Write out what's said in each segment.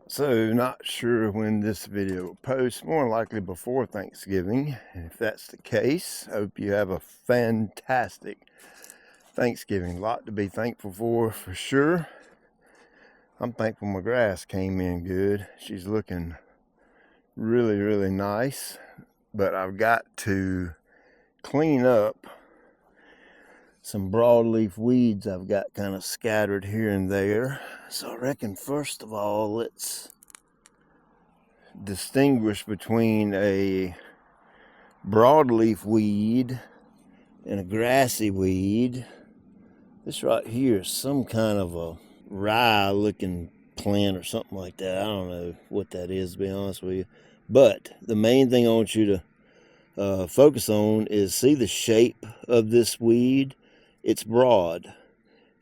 So, not sure when this video will post, more likely before Thanksgiving. And if that's the case, hope you have a fantastic Thanksgiving. A lot to be thankful for sure. I'm thankful my grass came in good. She's looking really nice, but I've got to clean up some broadleaf weeds I've got kind of scattered here and there. So I reckon first of all, let's distinguish between a broadleaf weed and a grassy weed. This right here is some kind of a rye looking plant or something like that. I don't know what that is, to be honest with you. But the main thing I want you to focus on is see the shape of this weed. It's broad,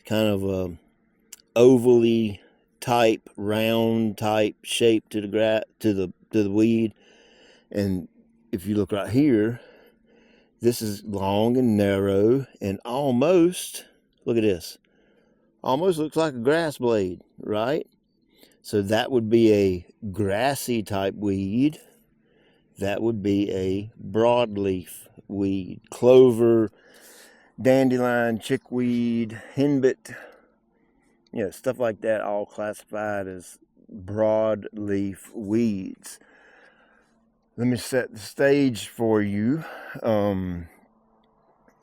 kind of a ovally type, round type shape to the weed. And if you look right here, this is long and narrow and almost, look at this, almost looks like a grass blade, right? So that would be a grassy type weed. That would be a broadleaf weed. Clover, dandelion, chickweed, henbit, stuff like that, all classified as broadleaf weeds. Let me set the stage for you on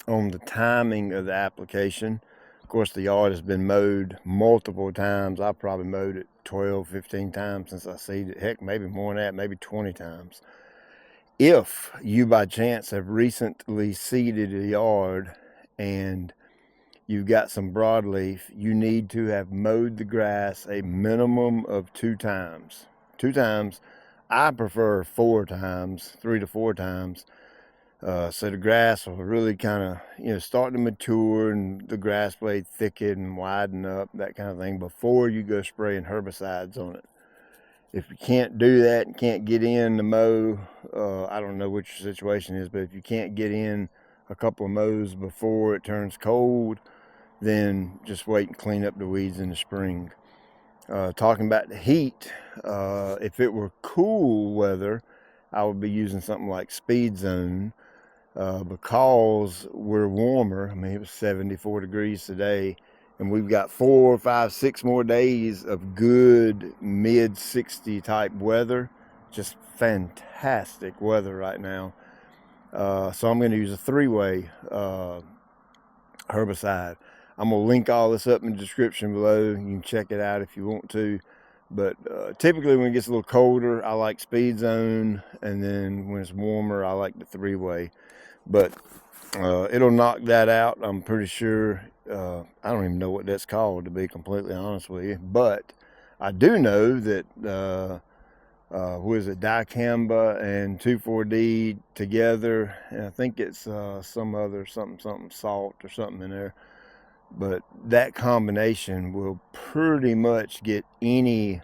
the timing of the application. Of course, the yard has been mowed multiple times. I've probably mowed it 12, 15 times since I seeded it. Heck, maybe more than that, maybe 20 times. If you by chance have recently seeded a yard and you've got some broadleaf, you need to have mowed the grass a minimum of 2 times. 2 times. I prefer 4 times, 3 to 4 times. So the grass will really kind of, start to mature and the grass blade thicken and widen up, that kind of thing, before you go spraying herbicides on it. If you can't do that and can't get in to mow, I don't know what your situation is, but if you can't get in a couple of mows before it turns cold, then just wait and clean up the weeds in the spring. Talking about the heat, if it were cool weather, I would be using something like Speed Zone, because we're warmer. I mean, it was 74 degrees today, and we've got 4, 5, 6 more days of good mid 60 type weather. Just fantastic weather right now. So I'm going to use a 3-way herbicide. I'm going to link all this up in the description below. You can check it out if you want to. But typically when it gets a little colder, I like Speed Zone. And then when it's warmer, I like the 3-way. But it'll knock that out, I'm pretty sure. I don't even know what that's called, to be completely honest with you. But I do know that, what is it, dicamba and 2,4-D together. And I think it's some other something salt or something in there. But that combination will pretty much get any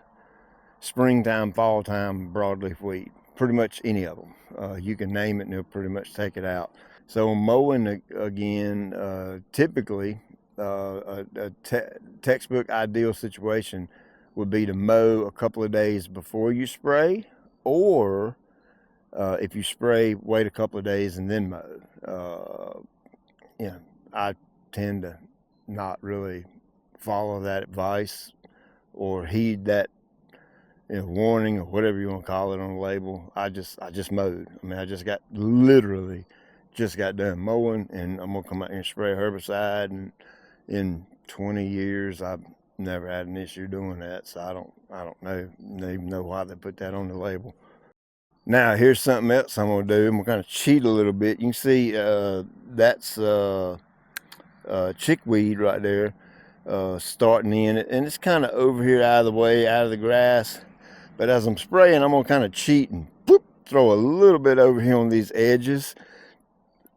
springtime, fall time broadleaf weed. Pretty much any of them. You can name it and they'll pretty much take it out. So mowing again, typically a textbook ideal situation would be to mow a couple of days before you spray, or if you spray, wait a couple of days and then mow. I tend to not really follow that advice or heed that warning or whatever you want to call it on the label. I just mowed. I mean, I literally just got done mowing, and I'm gonna come out here and spray herbicide. And in 20 years, I've never had an issue doing that. So I don't even know why they put that on the label. Now here's something else I'm gonna do. I'm gonna kind of cheat a little bit. You can see that's chickweed right there, starting in it, and it's kind of over here out of the way, out of the grass. But as I'm spraying, I'm gonna kind of cheat and whoop, throw a little bit over here on these edges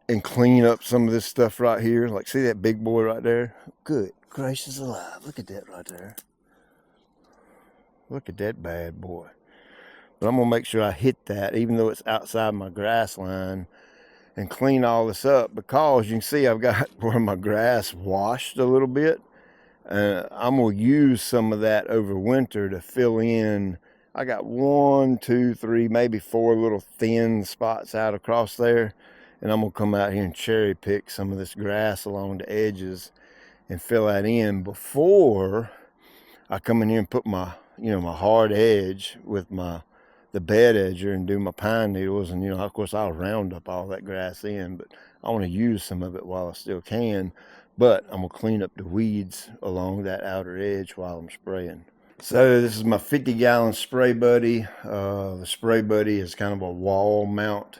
and clean up some of this stuff right here. Like, see that big boy right there? Good gracious alive, look at that right there. Look at that bad boy. But I'm gonna make sure I hit that, even though it's outside my grass line, and clean all this up, because you can see I've got where my grass washed a little bit. I'm gonna use some of that over winter to fill in I got 1, 2, 3, maybe 4 little thin spots out across there. And I'm going to come out here and cherry pick some of this grass along the edges and fill that in before I come in here and put my, my hard edge with the bed edger and do my pine needles. And, of course, I'll round up all that grass in, but I want to use some of it while I still can. But I'm going to clean up the weeds along that outer edge while I'm spraying. So this is my 50-gallon spray buddy. The spray buddy is kind of a wall mount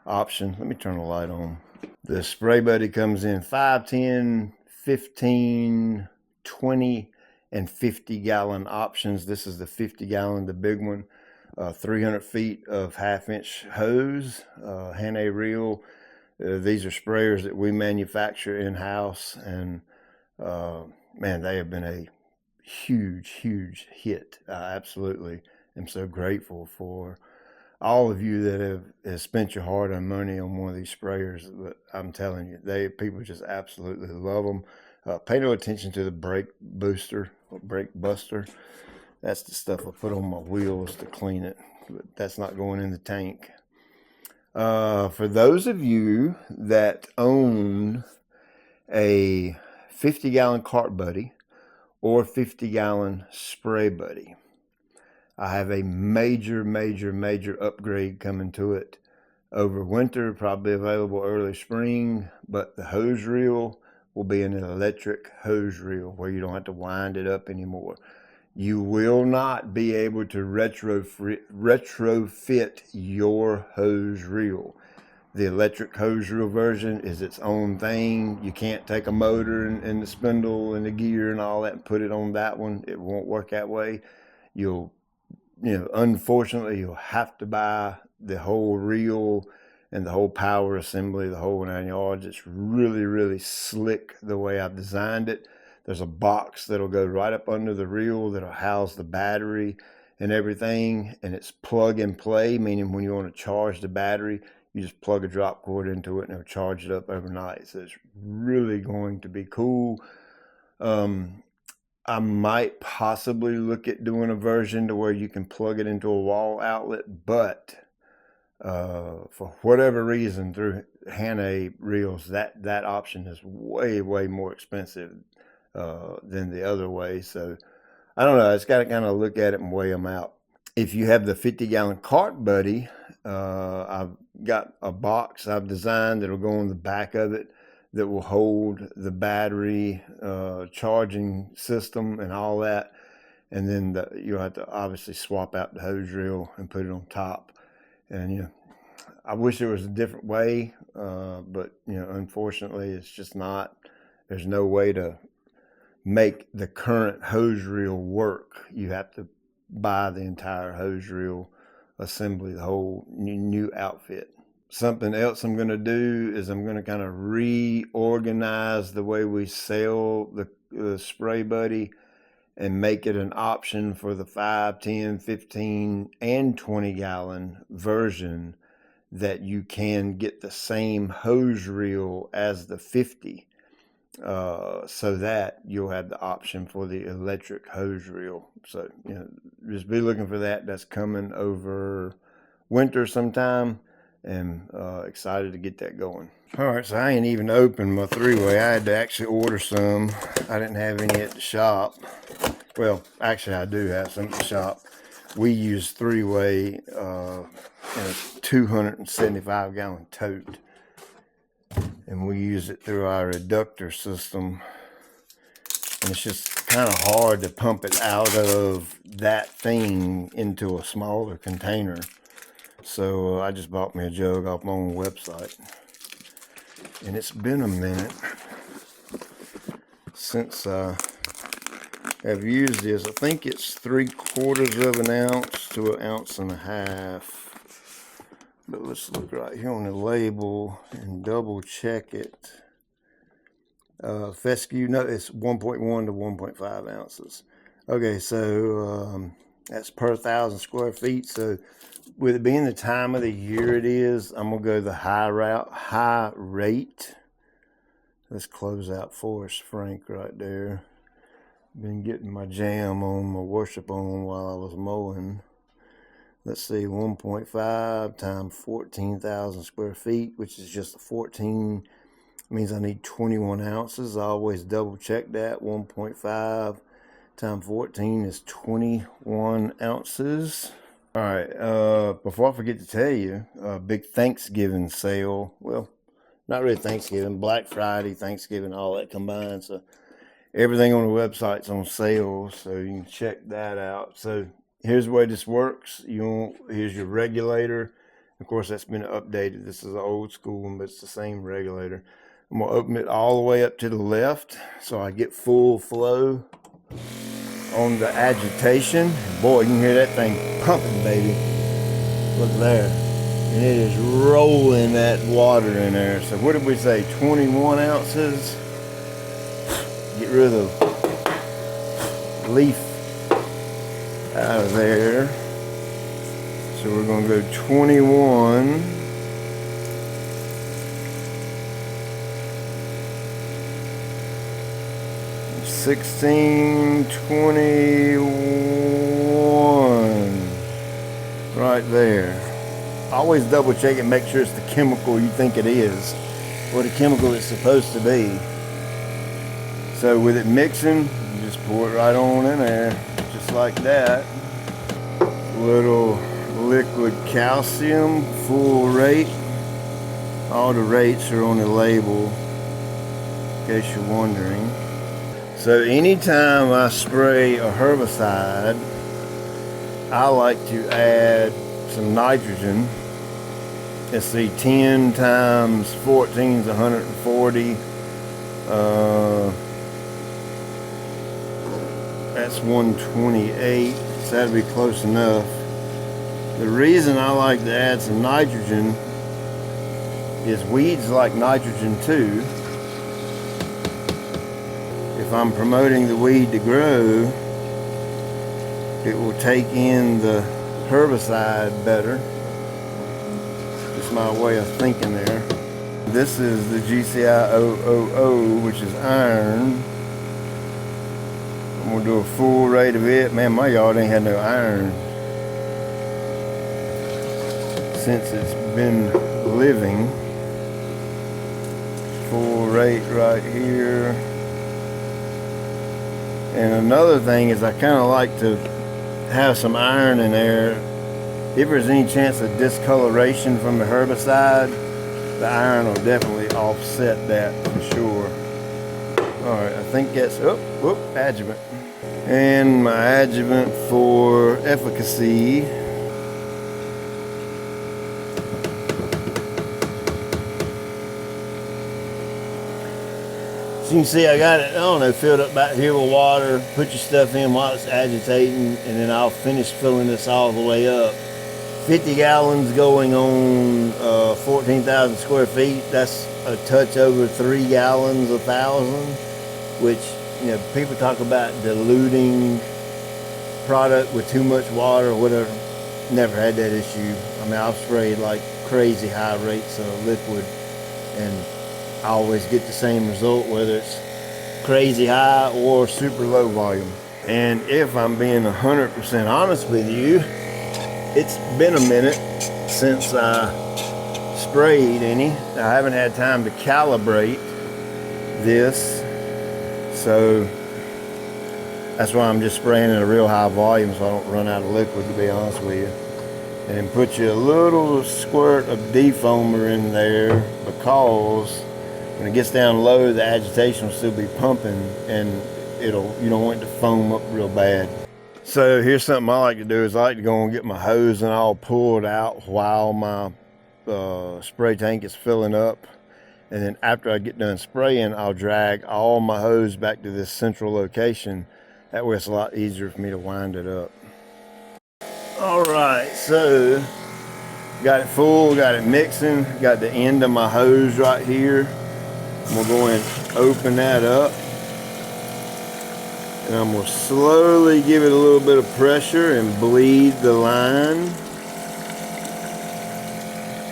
option. Let me turn the light on. The spray buddy comes in 5, 10, 15, 20, and 50-gallon options. This is the 50-gallon, the big one. 300 feet of 1/2-inch hose, Hannay reel. These are sprayers that we manufacture in-house, and man, they have been a huge hit. I absolutely am so grateful for all of you that have spent your hard-earned money on one of these sprayers. But I'm telling you, people just absolutely love them. Pay no attention to the brake booster or brake buster. That's the stuff I put on my wheels to clean it, but that's not going in the tank. For those of you that own a 50-gallon cart buddy or 50-gallon spray buddy, I have a major upgrade coming to it over winter, probably available early spring. But the hose reel will be an electric hose reel where you don't have to wind it up anymore. You will not be able to retrofit your hose reel. The electric hose reel version is its own thing. You can't take a motor and the spindle and the gear and all that and put it on that one. It won't work that way. Unfortunately, you'll have to buy the whole reel and the whole power assembly, the whole 9 yards. It's really slick the way I've designed it. There's a box that'll go right up under the reel that'll house the battery and everything, and it's plug and play, meaning when you want to charge the battery, you just plug a drop cord into it and it'll charge it up overnight. So it's really going to be cool. I might possibly look at doing a version to where you can plug it into a wall outlet, but for whatever reason, through Hannay reels, that option is way more expensive than the other way. So I don't know. I just got to kind of look at it and weigh them out. If you have the 50-gallon cart buddy, I've got a box I've designed that'll go on the back of it that will hold the battery, charging system and all that. And then you'll have to obviously swap out the hose reel and put it on top. And, I wish there was a different way, but, unfortunately, it's just not. There's no way to make the current hose reel work. You have to buy the entire hose reel assembly, the whole new outfit. Something else I'm going to do is I'm going to kind of reorganize the way we sell the spray buddy and make it an option for the 5, 10, 15, and 20-gallon version, that you can get the same hose reel as the 50, so that you'll have the option for the electric hose reel. So, just be looking for that. That's coming over winter sometime, and excited to get that going. All right, so I ain't even opened my 3-way. I had to actually order some. I didn't have any at the shop. Well, actually, I do have some at the shop. We use 3-way in a 275-gallon tote, and we use it through our reductor system. And it's just kind of hard to pump it out of that thing into a smaller container. So I just bought me a jug off my own website. And it's been a minute since I have used this. I think it's 3/4 of an ounce to 1.5 ounces. But let's look right here on the label and double check it. Fescue, no, it's 1.1 to 1.5 ounces. Okay, so that's per 1,000 square feet. So with it being the time of the year it is, I'm gonna go the high rate. Let's close out Forest Frank right there. Been getting my jam on, my worship on while I was mowing. let's see, 1.5 times 14,000 square feet, which is just a 14, means I need 21 ounces. I always double check that. 1.5 times 14 is 21 ounces. All right, before I forget to tell you, big Thanksgiving sale. Well, not really Thanksgiving, Black Friday, Thanksgiving, all that combined. So everything on the website's on sale, so you can check that out. So here's the way this works. Here's your regulator. Of course, that's been updated. This is an old school one, but it's the same regulator. I'm gonna open it all the way up to the left so I get full flow on the agitation. Boy, you can hear that thing pumping, baby. Look there. And it is rolling that water in there. So what did we say, 21 ounces? Get rid of the leaf out of there. So we're gonna go 21. $16.21 right there. Always double check it, make sure it's the chemical you think it is, or the chemical it's supposed to be. So with it mixing, you just pour it right on in there, just like that. Little liquid calcium, full rate. All the rates are on the label, in case you're wondering. So anytime I spray a herbicide, I like to add some nitrogen. Let's see, 10 times 14 is 140. That's 128, so that'd be close enough. The reason I like to add some nitrogen is weeds like nitrogen too. If I'm promoting the weed to grow, it will take in the herbicide better. Just my way of thinking there. This is the GCI 000, which is iron. I'm gonna do a full rate of it. Man, my yard ain't had no iron since it's been living. Full rate right here. And another thing is I kind of like to have some iron in there. If there's any chance of discoloration from the herbicide, the iron will definitely offset that for sure. All right, I think that's, adjuvant. And my adjuvant for efficacy. So you can see I got it, I don't know, filled up back here with water. Put your stuff in while it's agitating, and then I'll finish filling this all the way up. 50 gallons going on 14,000 square feet. That's a touch over 3 gallons a thousand, which, you know, people talk about diluting product with too much water or whatever. Never had that issue. I mean, I've sprayed like crazy high rates of liquid, and I always get the same result, whether it's crazy high or super low volume. And if I'm being 100% honest with you, it's been a minute since I sprayed any. I haven't had time to calibrate this, so that's why I'm just spraying at a real high volume so I don't run out of liquid, to be honest with you. And then put you a little squirt of defoamer in there, because when it gets down low, the agitation will still be pumping, and you don't want it to foam up real bad. So here's something I like to do, is I like to go and get my hose and I'll pull it out while my spray tank is filling up. And then after I get done spraying, I'll drag all my hose back to this central location. That way it's a lot easier for me to wind it up. All right, so got it full, got it mixing, got the end of my hose right here. I'm gonna go and open that up, and I'm gonna slowly give it a little bit of pressure and bleed the line.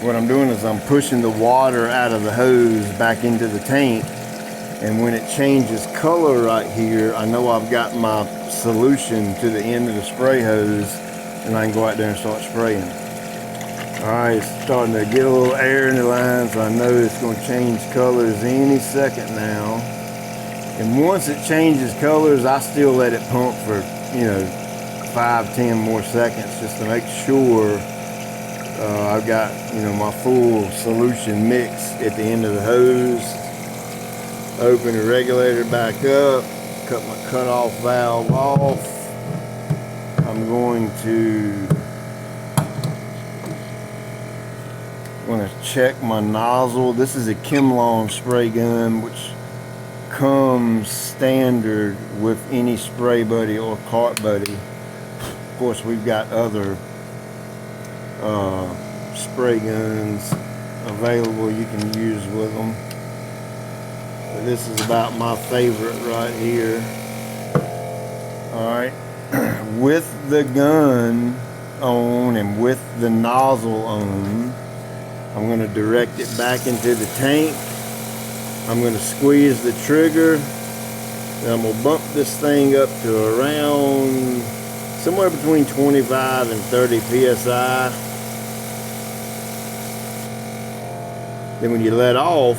What I'm doing is I'm pushing the water out of the hose back into the tank, and when it changes color right here, I know I've got my solution to the end of the spray hose, and I can go out there and start spraying. All right, it's starting to get a little air in the line, so I know it's going to change colors any second now. And once it changes colors, I still let it pump for, 5-10 more seconds just to make sure I've got, my full solution mix at the end of the hose. Open the regulator back up, cut my cutoff valve off. I'm going to check my nozzle. This is a Chemlon spray gun, which comes standard with any spray buddy or cart buddy. Of course, we've got other spray guns available you can use with them, but this is about my favorite right here. All right, with the gun on and with the nozzle on, I'm going to direct it back into the tank. I'm going to squeeze the trigger, and I'm going to bump this thing up to around somewhere between 25 and 30 psi. Then when you let off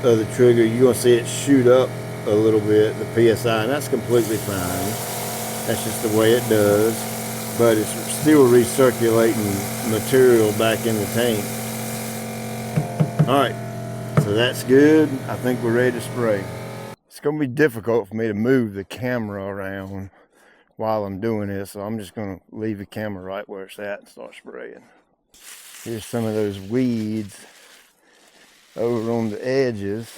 of the trigger, you're going to see it shoot up a little bit, the psi, and that's completely fine. That's just the way it does, but it's still recirculating material back in the tank. All right, so that's good. I think we're ready to spray. It's going to be difficult for me to move the camera around while I'm doing this, so I'm just going to leave the camera right where it's at and start spraying. Here's some of those weeds over on the edges,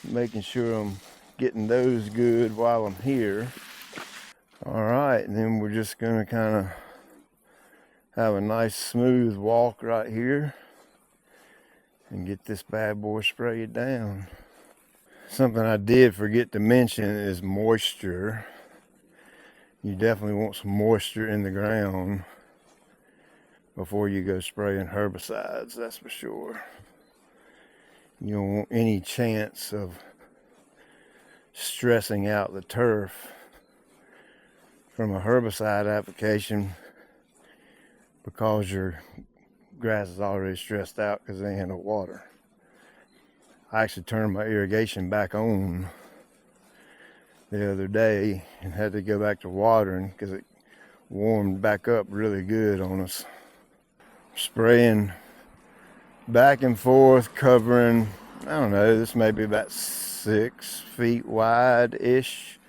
making sure I'm getting those good while I'm here. All right, and then we're just going to kind of have a nice smooth walk right here and get this bad boy sprayed down. Something I did forget to mention is moisture. You definitely want some moisture in the ground before you go spraying herbicides, that's for sure. You don't want any chance of stressing out the turf from a herbicide application because your grass is already stressed out because they ain't had no water. I actually turned my irrigation back on the other day and had to go back to watering because it warmed back up really good on us. Spraying back and forth, covering, I don't know, this may be about 6 feet wide-ish,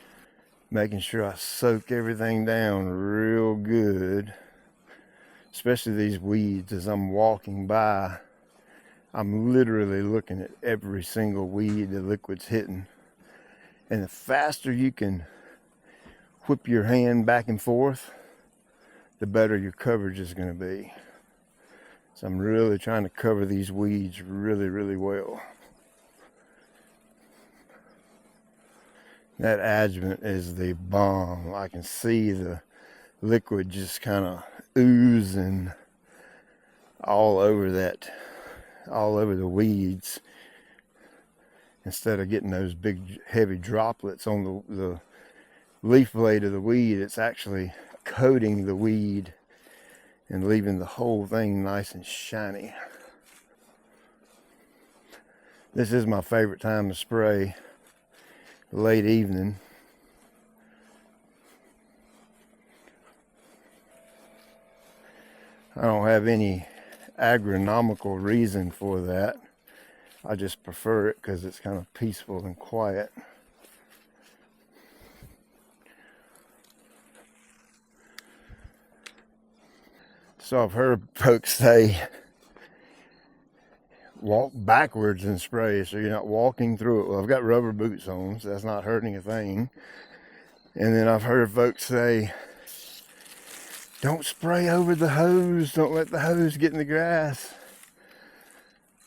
making sure I soak everything down real good, especially these weeds. As I'm walking by, I'm literally looking at every single weed the liquid's hitting. And the faster you can whip your hand back and forth, the better your coverage is going to be. So I'm really trying to cover these weeds really, really well. That adjuvant is the bomb. I can see the liquid just kind of oozing all over the weeds. Instead of getting those big heavy droplets on the leaf blade of the weed, it's actually coating the weed and leaving the whole thing nice and shiny. This is my favorite time to spray, late evening. I don't have any agronomical reason for that. I just prefer it because it's kind of peaceful and quiet. So I've heard folks say, walk backwards and spray so you're not walking through it. Well, I've got rubber boots on, so that's not hurting a thing. And then I've heard folks say, don't spray over the hose. Don't let the hose get in the grass.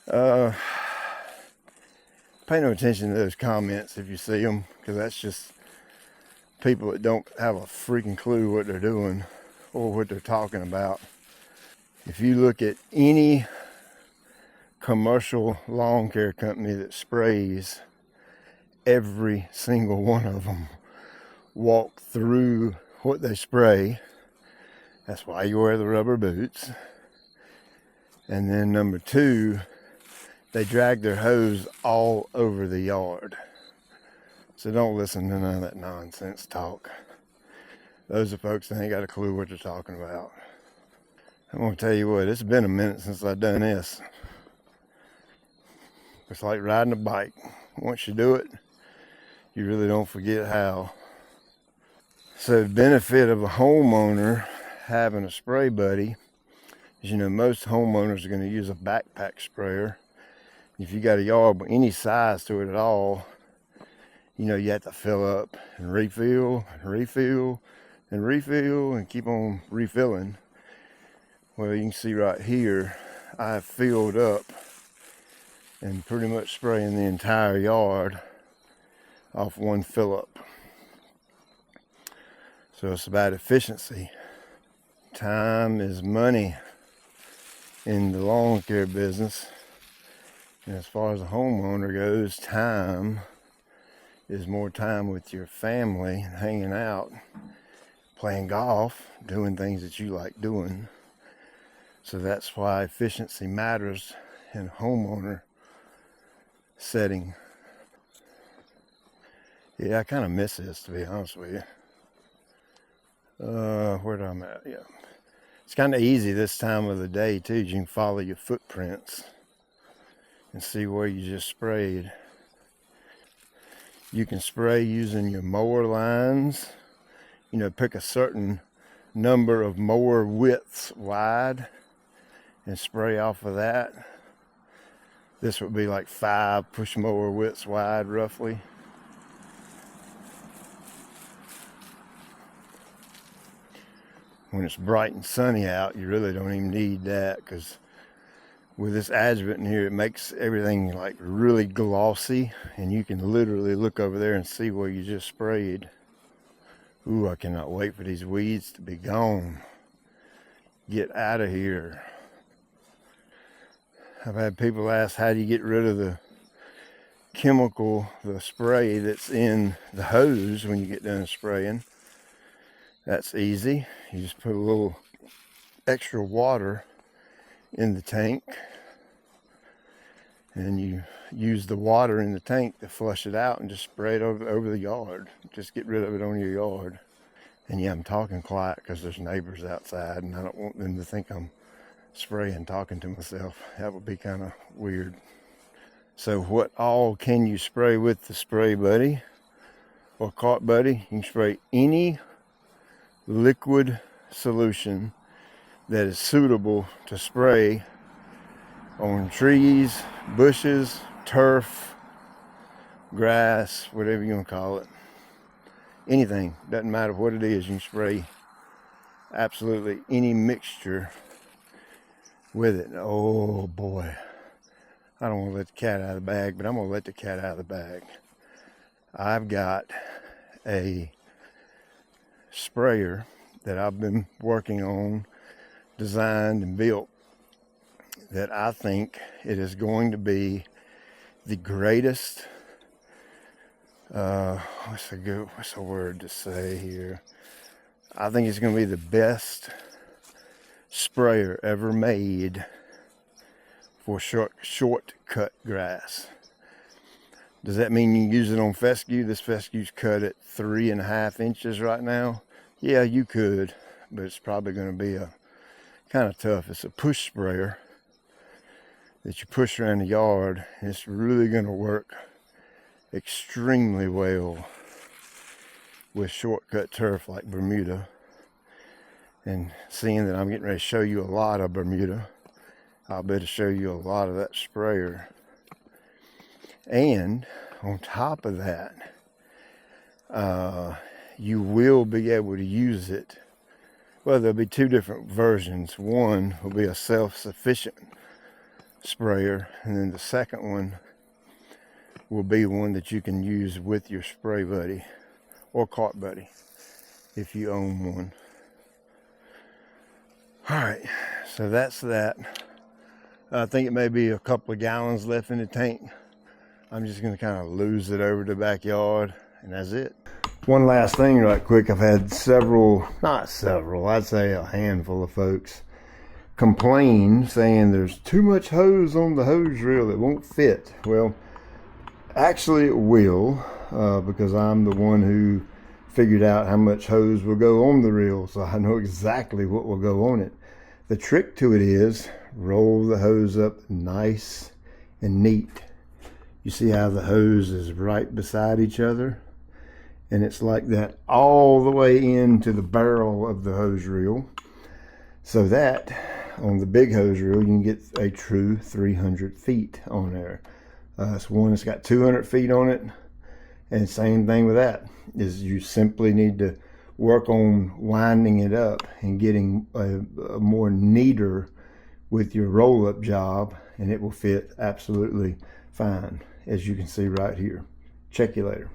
Pay no attention to those comments if you see them, because that's just people that don't have a freaking clue what they're doing or what they're talking about. If you look at any commercial lawn care company that sprays, every single one of them walk through what they spray, That's why you wear the rubber boots. And then number two, they drag their hose all over the yard. So don't listen to none of that nonsense talk. Those are folks that ain't got a clue what they're talking about. I'm gonna tell you what, it's been a minute since I've done this. It's like riding a bike. Once you do it, you really don't forget how. So the benefit of a homeowner having a spray buddy is, you know, most homeowners are going to use a backpack sprayer. If you got a yard with any size to it at all, you know, you have to fill up and refill and refill and refill and keep on refilling. Well, you can see right here, I've filled up and pretty much spraying the entire yard off one fill up. So it's about efficiency. Time is money in the lawn care business. And as far as a homeowner goes, time is more time with your family, hanging out, playing golf, doing things that you like doing. So that's why efficiency matters in a homeowner setting. Yeah, I kind of miss this, to be honest with you. Where I'm at, yeah. It's kind of easy this time of the day too. You can follow your footprints and see where you just sprayed. You can spray using your mower lines. You know, pick a certain number of mower widths wide and spray off of that. This would be like 5 push mower widths wide roughly. When it's bright and sunny out, you really don't even need that, because with this adjuvant in here, it makes everything like really glossy, and you can literally look over there and see where you just sprayed. Ooh, I cannot wait for these weeds to be gone. Get out of here. I've had people ask, how do you get rid of the chemical, the spray that's in the hose when you get done spraying? That's easy. You just put a little extra water in the tank, and you use the water in the tank to flush it out and just spray it over the yard. Just get rid of it on your yard. And yeah, I'm talking quiet because there's neighbors outside, and I don't want them to think I'm spraying talking to myself. That would be kind of weird. So what all can you spray with the spray buddy or cart buddy? You can spray any liquid solution that is suitable to spray on trees, bushes, turf, grass, whatever you want to call it. Anything, doesn't matter what it is, you can spray absolutely any mixture with it. Oh boy, I don't want to let the cat out of the bag, but I'm going to let the cat out of the bag. I've got a sprayer that I've been working on, designed and built, that I think it is going to be the greatest, what's a word to say here? I think it's going to be the best sprayer ever made for shortcut grass. Does that mean you can use it on fescue? This fescue's cut at 3.5 inches right now. Yeah, you could, but it's probably going to be a kind of tough. It's a push sprayer that you push around the yard, and it's really going to work extremely well with shortcut turf like Bermuda. And seeing that I'm getting ready to show you a lot of Bermuda, I'll better show you a lot of that sprayer. And on top of that, you will be able to use it. Well, there'll be 2 different versions. One will be a self-sufficient sprayer, and then the second one will be one that you can use with your spray buddy or cart buddy if you own one. All right, so that's that. I think it may be a couple of gallons left in the tank. I'm just going to kind of lose it over the backyard, and that's it. One last thing right quick. I've had not several, I'd say a handful of folks complain saying there's too much hose on the hose reel, it won't fit. Well, actually it will, because I'm the one who figured out how much hose will go on the reel, so I know exactly what will go on it. The trick to it is roll the hose up nice and neat. You see how the hose is right beside each other? And it's like that all the way into the barrel of the hose reel, so that on the big hose reel you can get a true 300 feet on there. It's one that's got 200 feet on it, and same thing with that, is you simply need to work on winding it up and getting a more neater with your roll-up job, and it will fit absolutely fine, as you can see right here. Check you later.